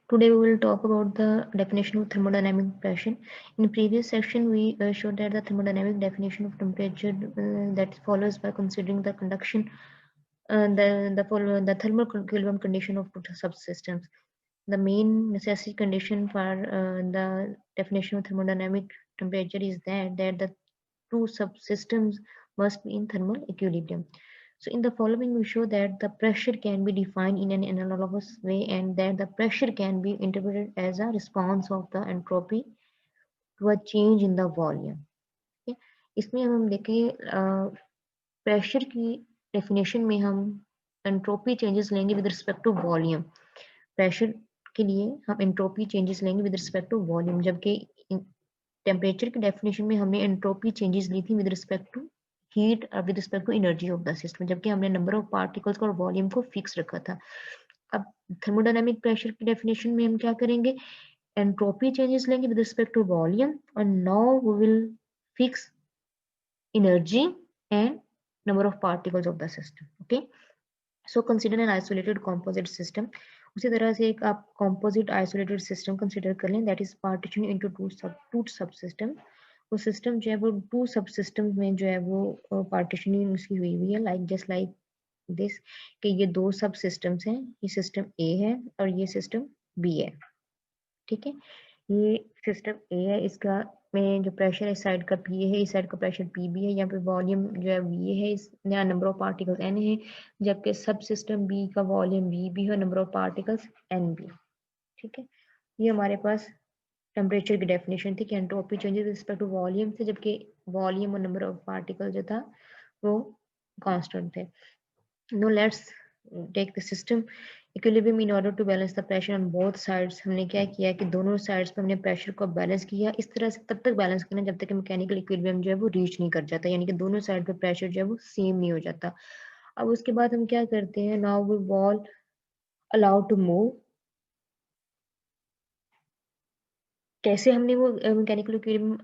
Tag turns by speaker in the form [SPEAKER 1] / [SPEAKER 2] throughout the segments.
[SPEAKER 1] Today we will talk about the definition of thermodynamic pressure. In previous section, we showed that the thermodynamic definition of temperature that follows by considering the conduction, the thermal equilibrium condition of two subsystems. The main necessary condition for the definition of thermodynamic temperature is that the two subsystems must be in thermal equilibrium. So in the following, we show that the pressure can be defined in an analogous way and that the pressure can be interpreted as a response of the entropy to a change in the volume. Okay? इसमें हम देखें pressure की definition में हम entropy changes लेंगे with respect to volume. Pressure के लिए हम एंट्रोपी चेंजेस लेंगे विद रिस्पेक्ट टू वॉल्यूम, जबकि टेम्परेचर की डेफिनेशन में हमने एंट्रोपी चेंजेस ली थी विद रिस्पेक्ट टू हीट और with respect to energy of the system, जबकि हमने नंबर ऑफ पार्टिकल्स और वॉल्यूम को फिक्स रखा था. अब थर्मोडायनामिक प्रेशर की डेफिनेशन में हम क्या करेंगे, एंट्रोपी चेंजेस लेंगे विद रिस्पेक्ट टू वॉल्यूम और now we will fix energy and number of particles of the system. Okay, so consider an isolated composite system. उसी तरह से एक आप composite isolated system consider कर लें, that is partitioned into two subsystem. वो system जो है वो two subsystem में जो है वो partitioning उसकी हुई है, like just like this, कि ये दो subsystems हैं, ये system A है और ये system B है. ठीक है, ये सिस्टम ए है, इसका में जो प्रेशर है इस साइड का पी है, इस साइड का प्रेशर पी बी है, यहाँ पे वॉल्यूम जो है वी है, इस यहाँ नंबर ऑफ पार्टिकल्स एन है, जबकि सब सिस्टम बी का वॉल्यूम वी भी है, नंबर ऑफ पार्टिकल्स एन भी. ठीक है, ये हमारे पास टेम्परेचर की डेफिनेशन थी कि entropy changes respect to volume से, जबकि वॉल्यूम और नंबर ऑफ पार्टिकल जो था वो कांस्टेंट थे. No let's take the system equilibrium in order to balance the pressure on both sides. हमने क्या किया कि दोनों साइड्स पे हमने प्रेशर को बैलेंस किया. इस तरह से तब तक बैलेंस करना जब तक मैकेनिकल इक्विलिब्रियम जो है वो रीच नहीं कर जाता, यानी कि दोनों साइड पे प्रेशर जो है वो सेम नहीं हो जाता. अब उसके बाद हम क्या करते हैं, now we wall allowed to move. कैसे हमने वो मैकेनिकल इक्विलिब्रियम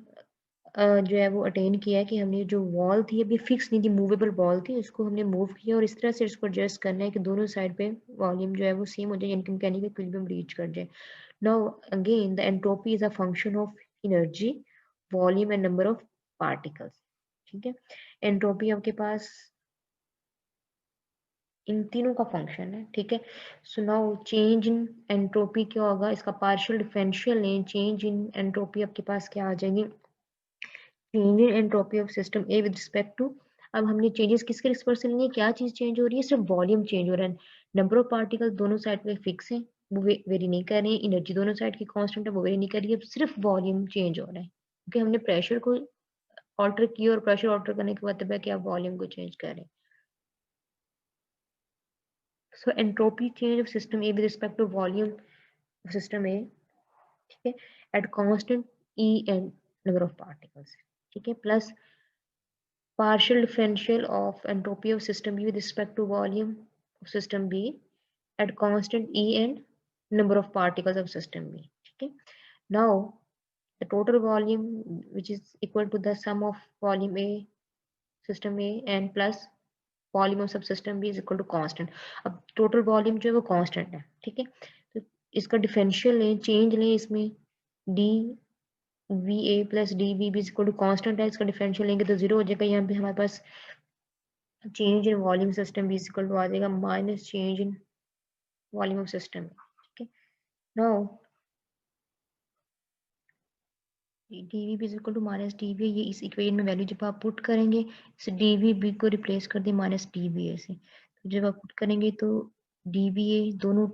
[SPEAKER 1] जो है वो अटेन किया है कि हमने जो वॉल थी अभी फिक्स नहीं थी, मूवेबल वॉल थी, उसको हमने मूव किया और इस तरह से इसको एडजस्ट करना है कि दोनों साइड पे वॉल्यूम जो है वो सेम हो जाए, यानी कि मैकेनिकल इक्विलिब्रियम रीच कर जाए. Now again the entropy is a function of energy, volume and number of particles. ठीक है, एंट्रोपी आपके पास इन तीनों का फंक्शन है. ठीक है, so now change in entropy क्या होगा, इसका पार्शियल डिफरेंशियल लें, चेंज इन एंट्रोपी आपके पास क्या आ जाएगी, change in entropy of system A with respect to. अब हमने चेंजेस किसके रिस्पेक्ट से लेनी है, क्या चीज चेंज हो रही है, सिर्फ वॉल्यूम चेंज हो रहा है. नंबर ऑफ पार्टिकल दोनों साइड पे फिक्स है, वो वेरी नहीं कर रही है. एनर्जी दोनों साइड की कांस्टेंट है, वो वेरी नहीं कर रही है. सिर्फ वॉल्यूम चेंज हो रहा है क्योंकि हमने प्रेशर को ऑल्टर किया और प्रेशर ऑल्टर करने के मतलब है कि आप वॉल्यूम को चेंज करें. So entropy change of system A with respect to volume system A. ठीक है, at constant E and number of particles. ठीक है, plus partial differential of entropy of system B with respect to volume of system B at constant E and number of particles of system B. Okay. Now the total volume which is equal to the sum of volume A system A and plus volume of subsystem B is equal to constant. अब total volume जो है वो constant है. ठीक है, तो इसका differential लें, change लें, इसमें d V A plus D V भी इक्वल टू कॉन्स्टेंट है, इसका डिफरेंशियल लेंगे तो जीरो हो जाएगा. यहाँ पे हमारे पास चेंज इन वॉल्यूम सिस्टम भी इक्वल टू आ जाएगा minus change in volume of system. ठीक है, नाउ डीवी भी इक्वल टू माइनस डीवी. ये इस इक्वेशन में वैल्यू जब आप पुट करेंगे, इस डीवी बी को रिप्लेस कर दें माइनस डीवी ए से, तो जब आप पुट करेंगे तो डीवी ए दोनों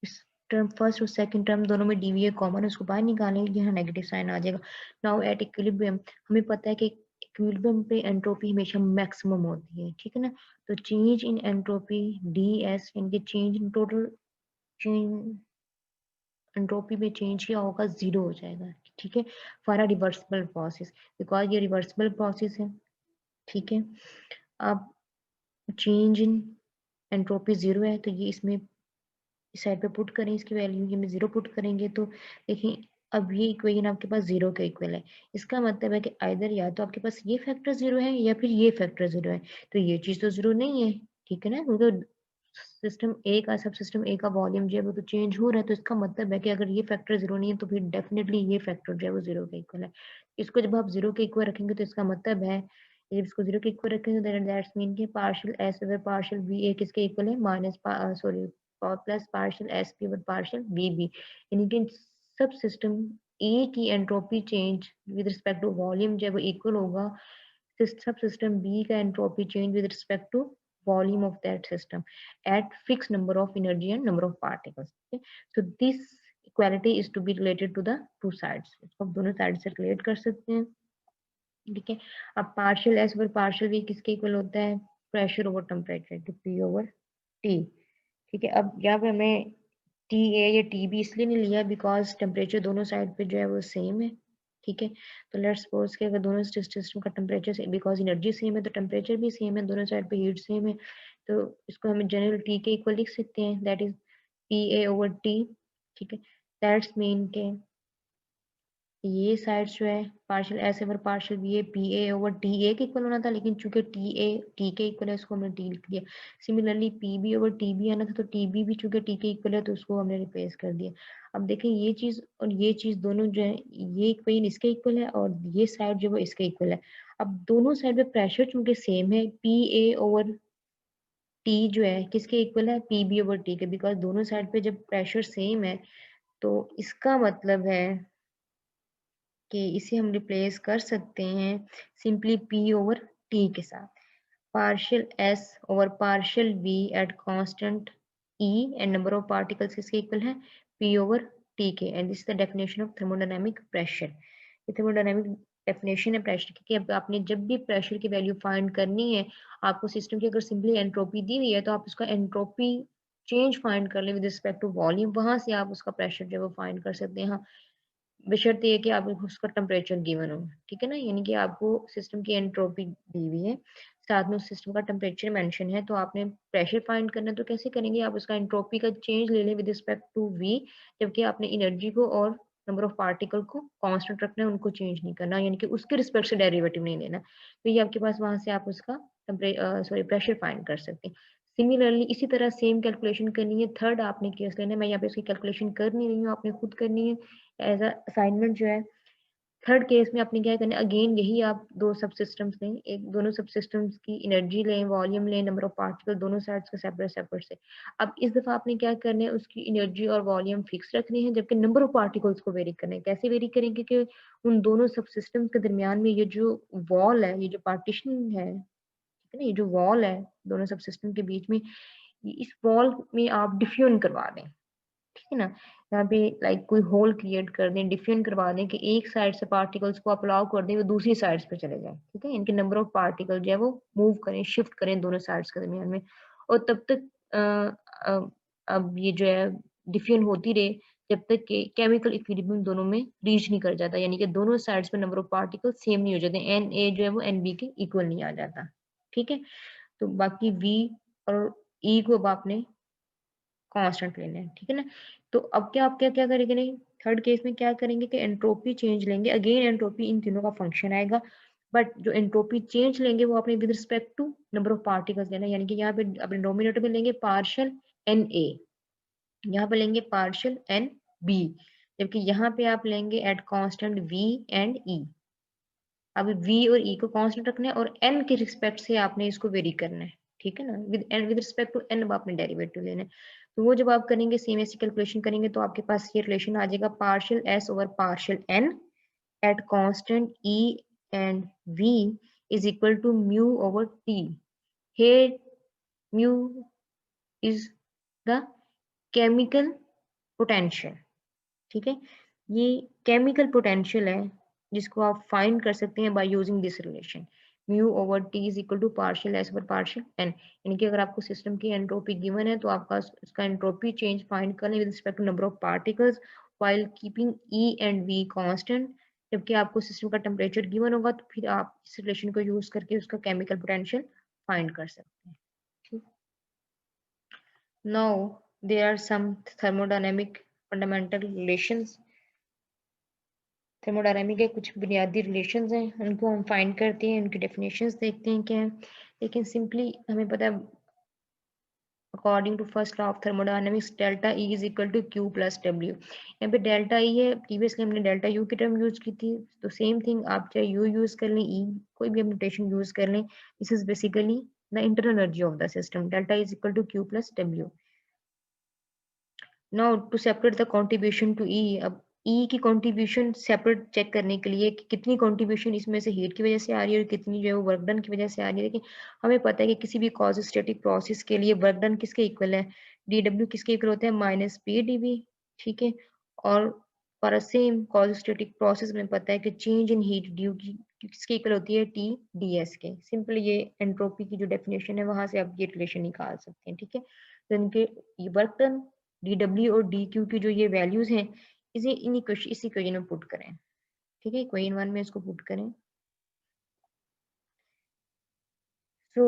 [SPEAKER 1] इस टर्म फर्स्ट और सेकंड टर्म दोनों में डीवी ए कॉमन है, उसको बाहर निकालेंगे, यहाँ नेगेटिव साइन आ जाएगा. नाउ एट इक्विलिब्रियम हमें पता है कि इक्विलिब्रियम पे एंट्रोपी हमेशा मैक्सिमम होती है. ठीक है ना, तो change in entropy D S यानी change in total change entropy में चेंज क्या होगा, जीरो हो जाएगा. ठीक है, for a reversible process, because ये रिवर्सिबल प्रोसेस है. ठीक है, अब चेंज इन एंट्रोपी जीरो है तो ये इसमें इस साइड पे पुट करें, इसकी वैल्यू ये में जीरो पुट करेंगे तो देखिए अब ये इक्वेशन आपके पास जीरो के इक्वल है. इसका मतलब है कि आइदर या तो आपके पास ये फैक्टर जीरो है या फिर ये फैक्टर जीरो है, तो ये चीज तो जीरो नहीं है. ठीक है ना, क्योंकि सिस्टम ए का सब सिस्टम ए का वॉल्यूम जो है वो तो चेंज हो रहा है, तो इसका मतलब है कि अगर ये फैक्टर जीरो नहीं है तो फिर डेफिनेटली ये फैक्टर जो है वो जीरो के इक्वल है। इसको जब आप जीरो के इक्वल रखेंगे तो इसका मतलब है, जब इसको जीरो के इक्वल रखेंगे तो दैट्स मीन कि partial S over partial B A किसके इक्वल है, minus sorry plus partial S P over partial B B, यानी कि सब सिस्टम ए की entropy change with respect to volume जो है वो इक्वल होगा सब सिस्टम बी का entropy change with respect to volume of that system at fixed number of energy and number of particles. Okay? So this equality is to be related to the two sides. इसको दोनों side से relate कर सकते हैं, ठीक है। अब partial S over partial V किसके इक्वल होता है, प्रेशर ओवर टेम्परेचर, तो पी ओवर टी, ठीक है। अब यहाँ पे हमें टी ए या टी बी इसलिए नहीं लिया बिकॉज टेम्परेचर दोनों साइड पे जो है वो सेम है, ठीक है। तो लेट्स सपोज कि अगर दोनों सिस्टम का टेम्परेचर से, बिकॉज एनर्जी सेम है तो टेम्परेचर भी सेम है, दोनों साइड पे हीट सेम है, तो इसको हम जनरल टी के इक्वल लिख सकते हैं, that is P A over T, ठीक है। दैट्स मीन के ये साइड जो है partial S over partial B A P A over T A के इक्वल होना था, लेकिन चूंकि टी ए टी के इक्वल है इसको हमने टी लिख दिया। Similarly P B over T B आना था, तो टी बी भी चूंकि टी के इक्वल है तो उसको हमने रिप्लेस कर दिया। अब देखें ये चीज और ये चीज दोनों जो है, ये इक्वेशन इसके इक्वल है और ये साइड जो है इसके इक्वल है। अब दोनों साइड पे प्रेशर चूंकि सेम है, पी ए ओवर टी जो है किसके इक्वल है, पी बी ओवर टी के, बिकॉज दोनों साइड पे जब प्रेशर सेम है तो इसका मतलब है कि इसे हम रिप्लेस कर सकते हैं सिंपली पी ओवर टी के साथ, partial S over partial B at constant E and number of particles किसके इक्वल है, पी ओवर टी के, and this is the definition of thermodynamic pressure. ये थर्मोडायनामिक डेफिनेशन है प्रेशर की, कि अब आपने जब भी प्रेशर की वैल्यू फाइंड करनी है, आपको सिस्टम की अगर सिंपली एंट्रोपी दी हुई है तो आप उसका एंट्रोपी चेंज फाइंड कर ले विद रिस्पेक्ट टू वॉल्यूम, वहां से आप उसका प्रेशर जो है वो फाइंड कर सकते हैं। हाँ, बशर्ते ये कि आपको उसका टेम्परेचर गिवन हो, ठीक है ना, यानी कि आपको सिस्टम की एंट्रोपी दी हुई है, साथ में उस सिस्टम का टेम्परेचर मेंशन है, तो आपने प्रेशर फाइंड करना है तो कैसे करेंगे, आप उसका एंट्रोपी का चेंज ले लें विद रिस्पेक्ट टू वी, जबकि आपने एनर्जी को और नंबर ऑफ पार्टिकल को कांस्टेंट रखना है, उनको चेंज नहीं करना, यानी कि उसके रिस्पेक्ट से डेरिवेटिव नहीं लेना। तो ये आपके पास वहां से आप उसका प्रेशर फाइंड कर सकते हैं। सिमिलरली इसी तरह सेम कैलकुलेशन करनी है, थर्ड आपने केस लेना है, मैं यहाँ पे इसकी कैलकुलेशन कर नहीं रही हूँ, आपने खुद करनी है एज अ असाइनमेंट जो है। थर्ड केस में आपने क्या करना है, अगेन यही आप दो सब सिस्टम्स लें, एक दोनों सब सिस्टम्स की एनर्जी लें, वॉल्यूम लें, नंबर ऑफ पार्टिकल, दोनों साइड्स का सेपरेट सेपरेट से। अब इस दफा आपने क्या करना है, उसकी एनर्जी और वॉल्यूम फिक्स रखने हैं, जबकि नंबर ऑफ पार्टिकल्स को वेरी करना है। कैसे वेरी करेंगे कि उन दोनों सब सिस्टम्स के दरमियान में ये जो वॉल है, ये जो पार्टीशन है, ठीक है ना, ये जो वॉल है दोनों सब सिस्टम के बीच में, इस वॉल में आप डिफ्यूजन करवा दें, ठीक है ना, यहाँ पे लाइक कोई होल क्रिएट कर दें, डिफ्यूजन करवा दें कि एक साइड से पार्टिकल्स को आप अलाउ कर दें वो दूसरी साइड्स पे चले जाएं, ठीक है, इनके नंबर ऑफ पार्टिकल जो है वो मूव करें, शिफ्ट करें दोनों साइड्स के दरमियान में, और तब तक अब ये जो है डिफ्यूजन होती रहे जब तक कि केमिकल इक्विलिब्रियम दोनों में रीच नहीं कर जाता, यानी कि दोनों साइड्स पे नंबर ऑफ पार्टिकल सेम नहीं हो जाते, एन ए जो है वो एन बी के इक्वल नहीं आ जाता, ठीक है। तो बाकी वी और ई को अब आपने कांस्टेंट लेना है, ठीक है ना। तो अब क्या आप क्या क्या करेंगे, नहीं थर्ड केस में क्या करेंगे कि एंट्रोपी चेंज लेंगे, अगेन एंट्रोपी इन तीनों का फंक्शन आएगा, बट जो एंट्रोपी चेंज लेंगे वो अपने with respect to number of particles लेना, यानी कि यहाँ पे अपने डोमिनेटर में लेंगे पार्शियल एन ए, यहाँ पे लेंगे पार्शियल एन बी, जबकि यहाँ पे आप लेंगे एट कांस्टेंट वी एंड ई। अब v और e को कांस्टेंट रखना है और n के रिस्पेक्ट से आपने इसको वेरी करना है, ठीक है ना, विद रिस्पेक्ट टू n अब आपने डेरिवेटिव लेना है। तो वो जब आप करेंगे सेम ऐसी कैलकुलेशन करेंगे तो आपके पास ये रिलेशन आ जाएगा, partial s over partial n at constant e and v is equal to mu over t। here mu is the chemical potential, ठीक है, ये केमिकल पोटेंशियल है जिसको आप फाइंड कर सकते हैं by using this relation, mu over T is equal to partial S over partial N, यानी कि अगर आपको सिस्टम की एंट्रोपी गिवन है तो आपका उसका एंट्रोपी चेंज फाइंड करना with respect to number of particles while keeping E and V constant, जबकि आपको सिस्टम का टेम्परेचर गिवन होगा तो फिर आप इस रिलेशन को यूज करके उसका केमिकल पोटेंशियल फाइंड कर सकते हैं, ठीक। Now there are some thermodynamic fundamental relations, thermodynamic के कुछ बुनियादी रिलेशंस हैं, उनको हम फाइंड करते हैं, उनकी डेफिनेशंस देखते हैं क्या है, लेकिन सिंपली हमें पता है according to first law of thermodynamics delta E is equal to Q plus W. यहाँ पे डेल्टा ई है, प्रीवियसली हमने डेल्टा यू की टर्म यूज की थी, तो सेम थिंग आप चाहे यू यूज कर लें, ई कोई भी नोटेशन यूज कर लें, this is basically the internal energy of the system, delta is equal to Q plus W. Now to separate the contribution to E, अब ई की कंट्रीब्यूशन सेपरेट चेक करने के लिए कि कितनी कंट्रीब्यूशन इसमें से हीट की वजह से आ रही है और कितनी जो है वो वर्क डन की वजह से आ रही है। देखिए हमें पता है कि किसी भी कॉजिस्टेटिक प्रोसेस के लिए वर्क डन किसके इक्वल है, डी डब्ल्यू किसके इक्वल होता है, माइनस पी डी वी। ठीक है, और फॉर सेम कॉजिस्टेटिक प्रोसेस में पता है कि चेंज इन हीट ड्यू की किसके इक्वल होती है, टी डी एस के। सिंपल ये एंट्रोपी की जो डेफिनेशन है वहां से आप ये रिलेशन निकाल सकते हैं। ठीक है, तो इनके वर्क डन डी डब्ल्यू और डी क्यू की जो ये वैल्यूज हैं, इसे इसी इक्वेशन में पुट करें। ठीक है, इक्वेशन 1 में इसको पुट करें। सो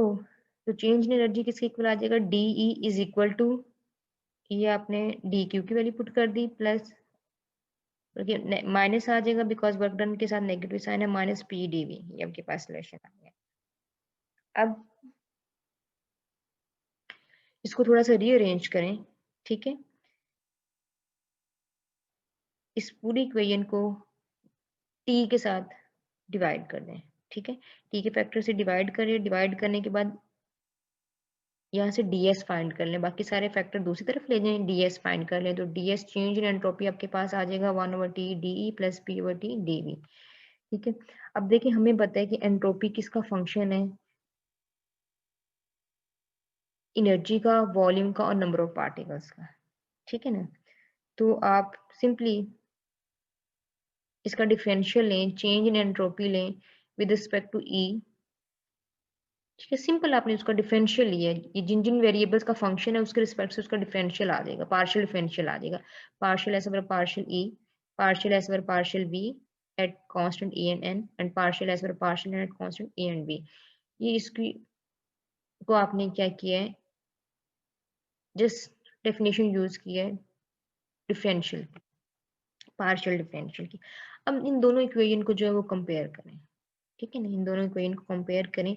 [SPEAKER 1] तो चेंज इन एनर्जी किसके इक्वल आ जाएगा, D E is equal to, ये आपने डी क्यू की वैल्यू पुट कर दी, प्लस माइनस आ जाएगा बिकॉज वर्क डन के साथ नेगेटिव साइन है, माइनस पी डी वी। ये आपके पास सोल्यूशन आ गया। अब इसको थोड़ा सा रीअरेंज करें। ठीक है, इस पूरी इक्वेशन को टी के साथ डिवाइड कर दें। ठीक है, टी के फैक्टर से डिवाइड करें, डिवाइड करने के बाद यहाँ से ds फाइंड कर लें, बाकी सारे फैक्टर दूसरी तरफ ले जाएं, ds फाइंड कर लें, तो ds चेंज इन एंट्रोपी आपके पास आ जाएगा 1/t dE plus p/t dV। ठीक है, अब देखिए हमें पता है कि एंट्रोपी किसका फंक्शन है, एनर्जी का, वॉल्यूम का और नंबर ऑफ पार्टिकल्स का। ठीक है ना, तो आप सिंपली इसका डिफरेंशियल लें, चेंज इन एंट्रोपी लें विद रिस्पेक्ट टू ई। ठीक है, सिंपल आपने उसका डिफरेंशियल लिया है, ये जिन जिन वेरिएबल्स का फंक्शन है उसके रिस्पेक्ट से उसका डिफरेंशियल आ जाएगा, पार्शियल डिफरेंशियल आ जाएगा, partial S over partial E, partial S over partial V at constant E and N, and partial S over partial N at constant E and V. ये इसकी को आपने क्या किया है, जस्ट डेफिनेशन यूज की है डिफरेंशियल, पार्शियल डिफरेंशियल की। अब इन दोनों इक्वेशन को जो है वो कंपेयर करें। ठीक है ना, इन दोनों इक्वेशन को कंपेयर करें,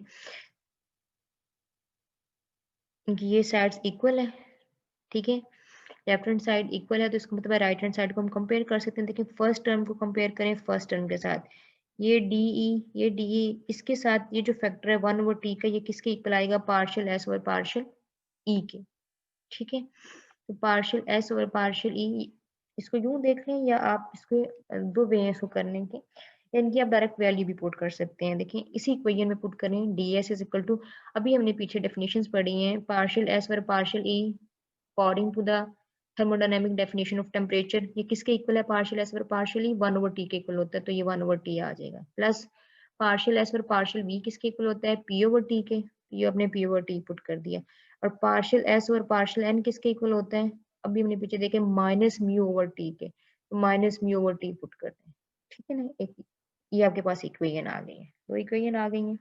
[SPEAKER 1] इनकी ये साइड्स इक्वल है। ठीक है, लेफ्ट हैंड साइड इक्वल है, तो इसका मतलब है राइट हैंड साइड को हम कंपेयर कर सकते हैं। देखिए फर्स्ट टर्म को कंपेयर करें फर्स्ट टर्म के साथ, ये डी ई इसके साथ ये जो फैक्टर है 1/t का, ये किसके इक्वल आएगा, पार्शियल एस ओवर पार्शियल ई के। ठीक है, तो पार्शियल एस ओवर पार्शियल ई, इसको यूं देख लें या आप इसको दो वे हैं इसको करने के, यानी कि आप डायरेक्ट वैल्यू भी पुट कर सकते हैं। देखिए इसी इक्वेशन में पुट करें, D S is equal to, अभी हमने पीछे डेफिनेशंस पढ़ी हैं, partial S over partial E according to the thermodynamic definition of temperature, ये किसके इक्वल है, partial S over partial E 1/t के इक्वल होता है, तो ये 1/t आ जाएगा, plus partial S over partial V किसके इक्वल होता है, p/t के, ये आपने p/t पुट कर दिया, और partial S over partial N किसके इक्वल होता है, अभी हमने पीछे देखे माइनस म्यू ओवर टी के, तो minus mu over T put कर दें। ठीक है ना, एक ये आपके पास इक्वेशन आ गई है, दो इक्वेशन आ गई है।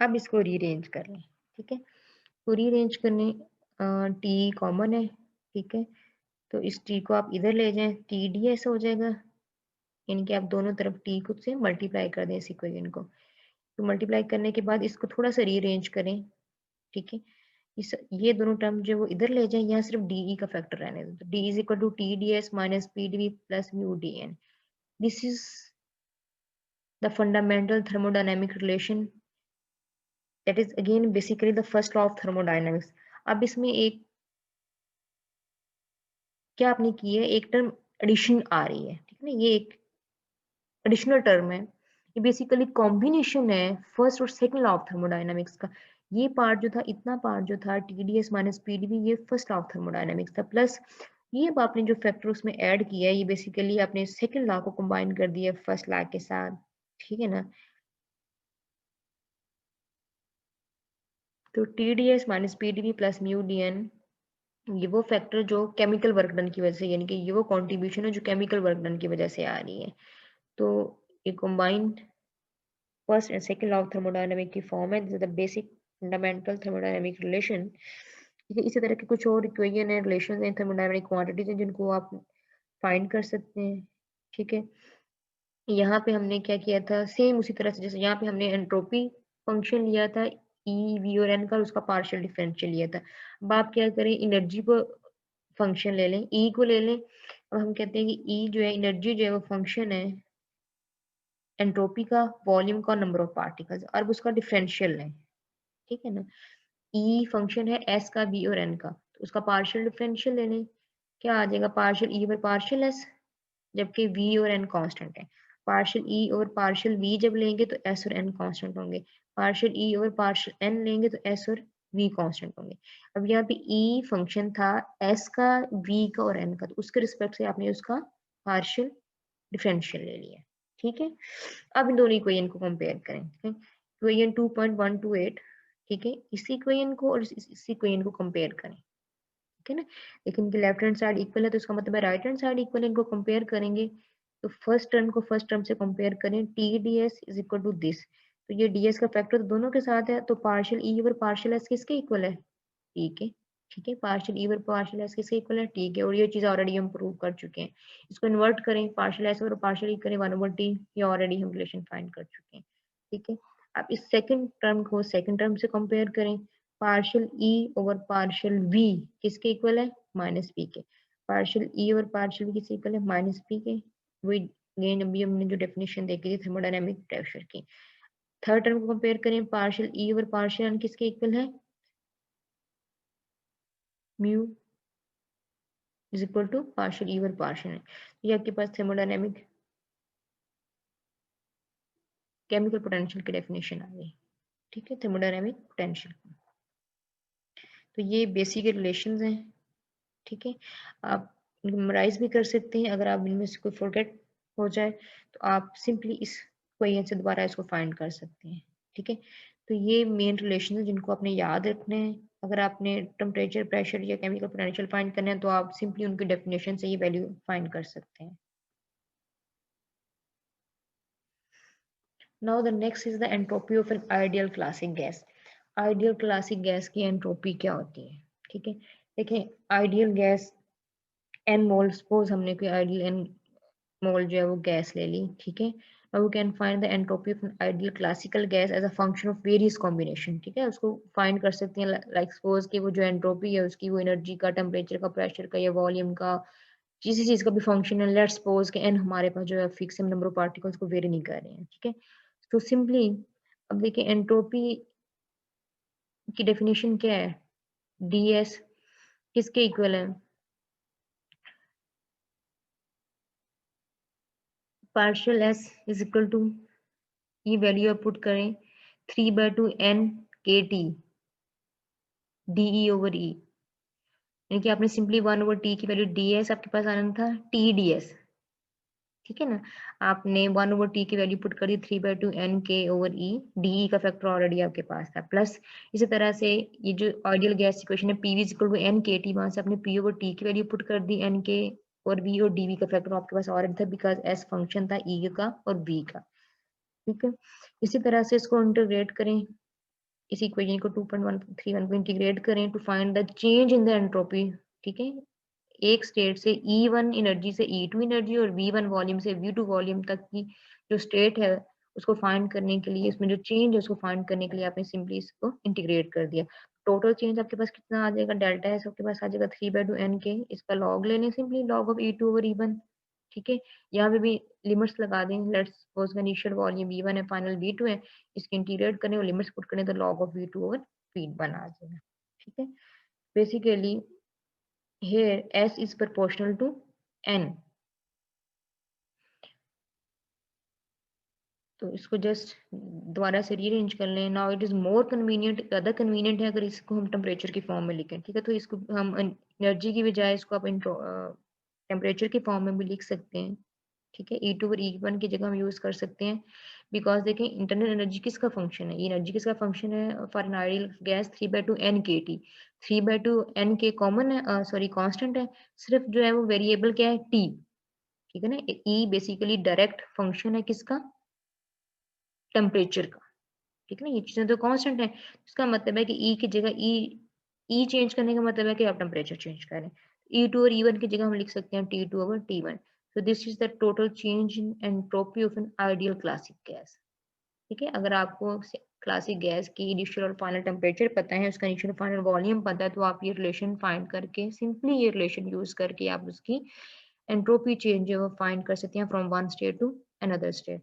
[SPEAKER 1] अब इसको रीअरेंज कर लें। ठीक है, तो रीअरेंज करने टी कॉमन है। ठीक है, तो इस टी को आप इधर ले जाएं, टी डी ऐसा हो जाएगा, यानी कि आप दोनों तरफ टी खुद से मल्टीप्लाई कर दें इस इक्वेशन को, तो मल्टीप्लाई करने के बाद इसको थोड़ा सा रीअरेंज करें। ठीक है, इस ये दोनों टर्म जो वो इधर ले जाएं, यहाँ सिर्फ डी का फैक्टर रहने दें, तो D is equal to T D S minus P D V plus mu D N. This is the fundamental thermodynamic relation, that is again basically the first law of thermodynamics. अब इसमें एक क्या आपने की है, एक टर्म एडिशन आ रही है। ठीक है ना, ये एक एडिशनल टर्म है, ये बेसिकली कॉम्बिनेशन है फर्स्ट और सेकंड लॉ ऑफ थर्मोडायनेमिक्स का। ये पार्ट जो था, इतना पार्ट जो था टीडीएस माइनस पीडीवी, ये फर्स्ट लॉ ऑफ थर्मोडायनेमिक्स था, प्लस ये अब आपने जो फैक्टर उसमें ऐड किया है, ये बेसिकली आपने सेकंड लॉ को कंबाइन कर दिया फर्स्ट लॉ के साथ। ठीक है ना, तो TDS minus PDV plus mu DN, ये वो फैक्टर जो केमिकल वर्क डन की वजह से, यानी कि ये वो कॉन्ट्रीब्यूशन है जो केमिकल वर्क डन की वजह से आ रही है, तो ये combined first and second law of thermodynamic की फॉर्म है, this is the basic fundamental thermodynamic relation. ठीक है, इसी तरह के कुछ और इक्वेशन है, रिलेशन है, थर्मोडायनामिक क्वांटिटीज हैं जिनको आप फाइंड कर सकते हैं। ठीक है, यहाँ पे हमने क्या किया था, सेम उसी तरह से जैसे यहाँ पे हमने एंट्रोपी फंक्शन लिया था, ई वी और एन का, उसका पार्शियल डिफरेंशियल लिया था। अब आप क्या करें, एनर्जी को फंक्शन ले लें, ई को ले लें। अब हम कहते हैं कि ई जो है एनर्जी जो है वो फंक्शन है एंट्रोपी का, वॉल्यूम का, नंबर ऑफ पार्टिकल्स, और उसका डिफरेंशियल लें। ठीक है ना। ई फंक्शन है एस का, वी और एन का, तो उसका पार्शियल डिफरेंशियल ले लें। क्या आ जाएगा, partial E over partial S, जबकि वी और एन कांस्टेंट है। Partial E over partial V जब लेंगे तो एस और एन कांस्टेंट होंगे। Partial E over partial N लेंगे तो एस और वी कांस्टेंट होंगे। अब यहाँ पे ई फंक्शन था एस का, वी का और एन का, तो उसके रिस्पेक्ट से आपने उसका पार्शियल डिफरेंशियल ले लिया। ठीक है। अब इन दोनों इक्वेशन को कंपेयर करें। इक्वेशन 2.128, ठीक है, इसी इक्वेशन को और इस इक्वेशन को कंपेयर करें। ठीक है ना। लेकिन इनकी लेफ्ट हैंड साइड इक्वल है तो इसका मतलब है राइट हैंड साइड इक्वल है, इनको कंपेयर करेंगे तो फर्स्ट टर्म को फर्स्ट टर्म से कंपेयर करें, T D S is equal to this, तो ये डी एस का फैक्टर तो दोनों के साथ है, तो partial E over partial S किसके इक्वल है, ठीक है। ठीक है, partial E over partial S किसके इक्वल है, ठीक है, और ये चीज ऑलरेडी हम प्रूव कर चुके हैं। इसको इन्वर्ट करें, पार्शियल एस ओवर पार्शियल ई करें 1/t, ये ऑलरेडी हम रिलेशन फाइंड कर चुके हैं। ठीक है। अब इस सेकंड टर्म को सेकंड टर्म से कंपेयर करें, partial E over partial V किसके इक्वल है, माइनस पी के। Partial E over partial V किसके इक्वल है, माइनस पी के। वही अगेन अभी हमने जो डेफिनेशन देखी थी थर्मोडायनेमिक प्रेशर की। थर्ड टर्म को कंपेयर करें, partial E over partial N किसके इक्वल है, mu is equal to partial E over partial N. ये आपके पास थर्मोडायनेमिक केमिकल पोटेंशियल की डेफिनेशन आ गई। ठीक है, थर्मोडायनेमिक पोटेंशियल। तो ये बेसिक रिलेशंस हैं। ठीक है, आप मेमोराइज भी कर सकते हैं। अगर आप इनमें से कोई फॉरगेट हो जाए तो आप सिंपली इस क्वेश्चन से दोबारा इसको फाइंड कर सकते हैं। ठीक है, तो ये मेन रिलेशन है जिनको आपने याद रखने हैं। अगर आपने टेम्परेचर, प्रेशर या केमिकल पोटेंशियल फाइंड करना है तो आप सिंपली उनकी डेफिनेशन से ये वैल्यू फाइंड कर सकते हैं। Now the next is the entropy of an ideal classic gas. Ideal classic gas की एंट्रोपी क्या होती है। ठीक है, देखिए आइडियल गैस एन मोल, सपोज हमने कोई आइडियल एन मोल जो है वो गैस ले ली। ठीक है, और we can find the entropy of an ideal classical gas as a function of various combination. ठीक है, उसको फाइंड कर सकते हैं लाइक सपोज कि वो जो एंट्रोपी है उसकी वो एनर्जी का, टेम्परेचर का, प्रेशर का या वॉल्यूम का, किसी चीज का भी फंक्शन है। लेट्स सपोज कि एन हमारे पास जो है फिक्स नंबर ऑफ पार्टिकल्स को वेरी नहीं कर रहे हैं। ठीक है, तो सिंपली अब देखिए एंट्रोपी की डेफिनेशन क्या है, डी एस किसके इक्वल है, partial S is equal to, ये वैल्यू आप पुट करें 3/2 N K T D E over E, यानी कि आपने सिंपली 1/t की वैल्यू डी एस आपके पास आना था टी डी एस। ठीक है ना, आपने 1/t की वैल्यू पुट कर दी 3/2 N K over E, D का फैक्टर ऑलरेडी आपके पास था, प्लस इसी तरह से ये जो आइडियल गैस इक्वेशन है P V equal to N K T, वहां से आपने पी ओवर टी की वैल्यू पुट कर दी एन के, और वी और डी वी का फैक्टर आपके पास ऑलरेडी था बिकॉज एस फंक्शन था ई का और वी का। ठीक है, इसी तरह से इसको इंटीग्रेट करें, इस इक्वेशन को 2.131 को इंटीग्रेट करें to find the change in the entropy. ठीक है, एक स्टेट से E1 एनर्जी से E2 एनर्जी और V1 वॉल्यूम से V2 वॉल्यूम तक की जो स्टेट है उसको फाइंड करने के लिए, इसमें जो चेंज है उसको फाइंड करने के लिए आपने सिंपली इसको इंटीग्रेट कर दिया। टोटल चेंज आपके पास कितना आ जाएगा, डेल्टा एस आपके पास आ जाएगा 3/2 एन के, इसका लॉग लेने simply log of E2 over E1। ठीक है, यहाँ पे भी लिमिट्स लगा दें, let's suppose initial volume V1 है, फाइनल V2 है, इसके इंटीग्रेट करें और लिमिट्स पुट करें तो log of V2 over V1 आ जाएगा। ठीक है, basically here S is proportional to N, तो इसको जस्ट दोबारा से रीअरेंज कर लें। Now it is more convenient, ज़्यादा कन्वीनियंट है अगर इसको हम टेम्परेचर की फॉर्म में लिखें। ठीक है, तो इसको हम एनर्जी की बजाय इसको आप टेम्परेचर की फॉर्म में भी लिख सकते हैं। ठीक है, E2 और E1 की जगह हम यूज कर सकते हैं, बिकॉज देखें इंटरनल एनर्जी किसका फंक्शन है, ये एनर्जी किसका फंक्शन है for an ideal gas 3/2 N K T. 3/2 N K common है, सॉरी कांस्टेंट है, सिर्फ जो है वो वेरिएबल क्या है टी। ठीक है ना, ई बेसिकली डायरेक्ट फंक्शन है किसका, टेम्परेचर का। ठीक है ना, ये चीजें तो कांस्टेंट है, इसका मतलब है कि ई की जगह ई चेंज करने का मतलब है कि आप टेम्परेचर चेंज करें। E2 और E1 की जगह हम लिख सकते हैं T2 over T1। so this is the total change in entropy of an ideal classic gas। ठीक है, अगर आपको क्लासिक गैस की इनिशियल और फाइनल टेम्परेचर पता है, उसका इनिशियल फाइनल वॉल्यूम पता है, तो आप ये रिलेशन फाइंड करके सिंपली ये रिलेशन यूज करके आप उसकी एंट्रोपी चेंज है वो फाइंड कर सकते हैं from one state to another state.